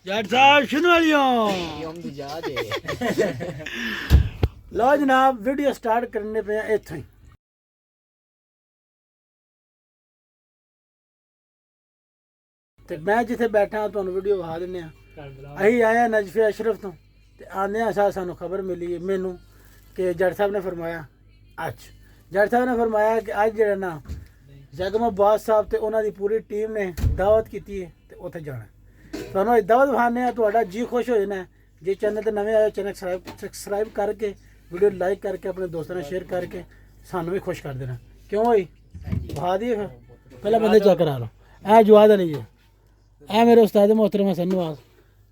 जट साहब सुनो लो जनाब वीडियो स्टार्ट करने पे इत्थों ही ते मैं जिथे बैठा तुहानू वीडियो विखा दिन्ने असीं आए नजफे अशरफ तो आने सानू खबर मिली है मैनू कि जट साहब ने फरमाया जट साहब ने फरमाया कि अज जरा ना जगम अब्बास साहब ते उन्हां दी पूरी टीम ने दावत की है ते उत्थे जाना तुहानू अज दावत विखाने तुहाडा जी खुश हो जाना जे चैनल ते नवे आए चैनल सबसक्राइब करके वीडियो लाइक करके अपने दोस्तों ने शेयर करके सानू भी खुश कर देना क्यों भाई विखा दिए फिर पहले बंदे चेक करा लो ऐ जवाद अली जी ऐ मेरे उस्ताद मोहतरम हसन नवाज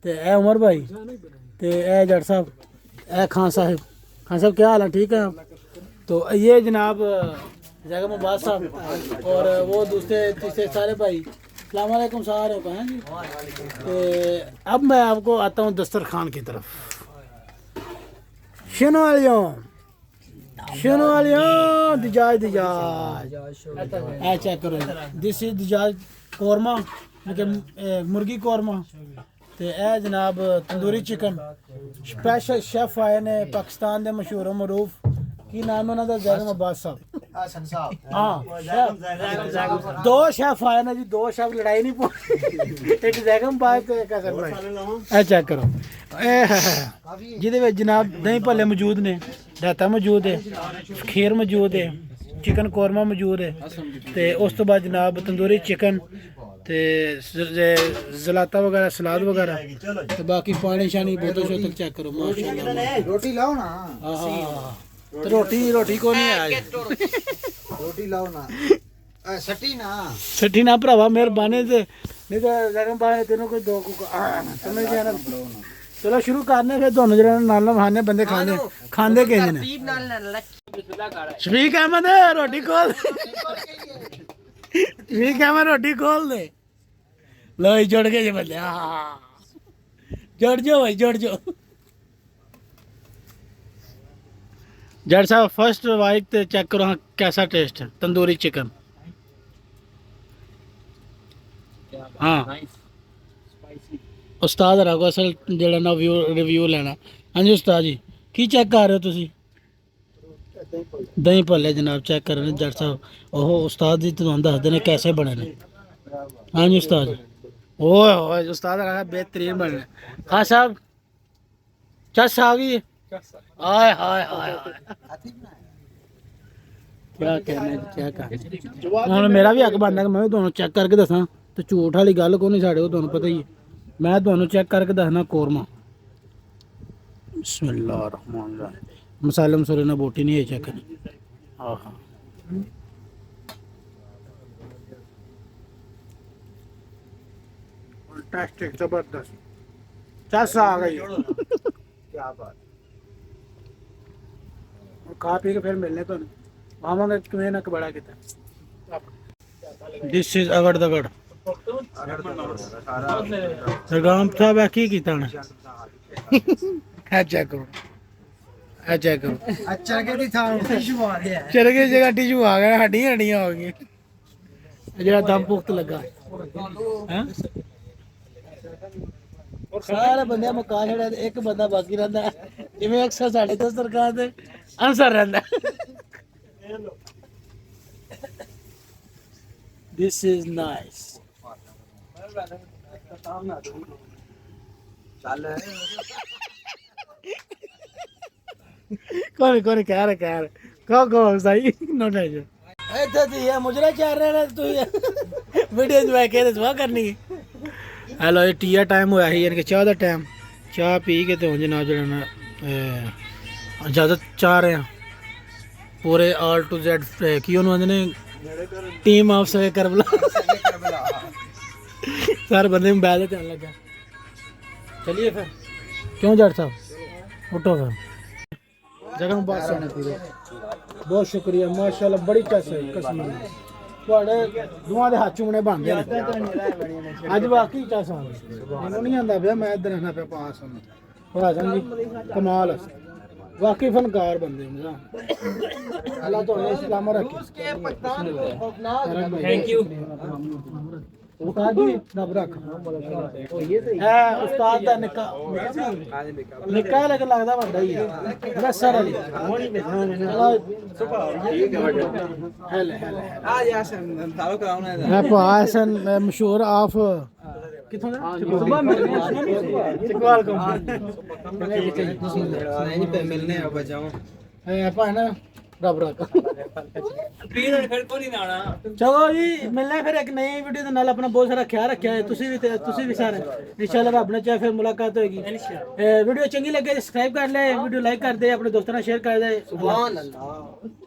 ते ऐ उमर भाई ते ऐ जट साहब ऐ खान साहब क्या हाल है ठीक है तो ये जनाब जगम अब्बास साहब और वो दूसरे तीसरे सारे भाई अस्सलाम वालेकुम सारे को हैं जी तो अब मैं आपको आता हूँ दस्तरखान की तरफ शनो वालियों दिजाज ऐ चेक करो दिस इज दिजाज कौरमा मुर्गी कौरमा ते ऐ जनाब तंदूरी चिकन स्पैशल शेफ आए ने पाकिस्तान के मशहूर मरूफ की नाम है उन्होंने जैगम अब्बास साहब हाँ दो शेफ आए ना जी दो शेफ लड़ाई नहीं पौनी एक जैगम अब्बास ते एक हसन भाई ए चेक करो जिहदे विच जनाब दही भल्ले मौजूद ने रायता मौजूद है खीर मौजूद है चिकन कौरमा मौजूद है ते उस तो बाद जनाब तंदूरी चिकन ते जलाता वगैरह सलाद वगैरह तो बाकी पानी शानी बोतल शोतल चेक करो माशाल्लाह रोटी लाओ ना तो रोटी को नहीं आया रोटी लाओ ना सट्टी ना भरावा मेहरबानी से नहीं तो जगम भाई तेनों कोई दो समझ गया ना चलो शुरू करने फिर दोनों जने नाल खाने बंदे खांदे के ने शफीक अहमद रोटी खोल शफीक अहमद रोटी खोल दे लो जुड़ गए बंदे जुड़ जाओ भाई जुड़ जाओ जट साहब फर्स्ट वाइट ते चेक करो हाँ कैसा टेस्ट है तंदूरी चिकन हाँ उस्ताद रखो असल जेड़ा ना रिव्यू लेना हाँ जी उस्ताद जी की चेक कर रहे हो तुसी दही भल्ले जनाब चेक कर रहे हैं जट साहब ओहो उस्ताद जी तुहानू दसदे ने कैसे बने ने हाँ जी उस्ताद जी ओए उस्ताद रखा बेहतरीन बने हाँ साहब चस आ गई हाय हाय हाय क्या कहना क्या कहना हुण मेरा भी हक बनदा कि मैं भी तुहानू चेक करके दसां ते झूठ वाली गल कोई नहीं साढ़े को तुहानू पता ही है मैं तुहानू चेक करके दसना कौरमा बिस्मिल्लाह रहमान रहीम मसाले मसूले ना बोटी नहीं है चेक हाँ हाँ फैंटास्टिक जबरदस्त चस आ गई क्या बात खा पी के फिर मिलने तो आवांगे किवें ना बड़ा किता दिस इज अगड़ दगड़ सरगाम साहब है की कीता ने चेक करो चेक करो चरगे दी थां टिशू आ गया चरगे जगह टिशू आ गया हड्डियां हड्डियां हो गई जेड़ा दम पुख्त लगा हैं सारे बंदे मुका छड़े एक बंदा बाकी रहंदा जिवें अक्सर साडे दस्तरखान ते अंसर रहंदा दिस इज नाइस चल कौन कह रहा कहो सही नो टेंशन इधर दी है मुजरा चाह रहे ना तू वीडियो एंजॉय के सुहा करनी हेलो ये टीया टाइम होया ही यानी कि चाह का टाइम चाह पी के तो जनाब जो ना इजाजत चाह रहे हैं पूरे ऑल टू जेड की उन्होंने ने टीम ऑफ सवे करबला सारे बंदे में बैठ जाने लगा चलिए फिर क्यों जट साहब उठो फिर जगह बात सुने पूरे बहुत शुक्रिया माशाल्लाह बड़ी चस है कसम थोड़े दुआ दे हाथ चूमने बन गए अज वाकई चस आ गई नहीं आंदा पिया मैं इधर रहना पे पास हूं हासन जी कमाल वाकई फनकार बंदे अल्लाह तो इस्लाम रखे थैंक यू उस्ताद जी रब रख है उस्ताद दा निका निका लेकिन लगदा बड़ा ही है बसर अली हेले हेले आ यासन तालो कराउना है मैं पासन मशहूर ऑफ किथों दा चकवाल नहीं पे मिलने आ बचाओ है भाण रब रख फिर को नहीं आना चलो जी मिलना फिर एक नई वीडियो ਦੇ ਨਾਲ ਆਪਣਾ ਬਹੁਤ ਸਾਰਾ ਖਿਆਲ ਰੱਖਿਆ ਹੈ ਤੁਸੀਂ ਵੀ ਸਾਰੇ ਇਨਸ਼ਾਅੱਲਾ ਰੱਬ ਨੇ ਚਾਹੇ ਫਿਰ ਮੁਲਾਕਾਤ ਹੋਏਗੀ ਵੀਡੀਓ ਚੰਗੀ ਲੱਗੇ ਸਬਸਕ੍ਰਾਈਬ ਕਰ ਲੈ ਵੀਡੀਓ ਲਾਈਕ ਕਰ ਦੇ ਆਪਣੇ ਦੋਸਤਾਂ ਨਾਲ ਸ਼ੇਅਰ ਕਰ ਦੇ सुभान अल्लाह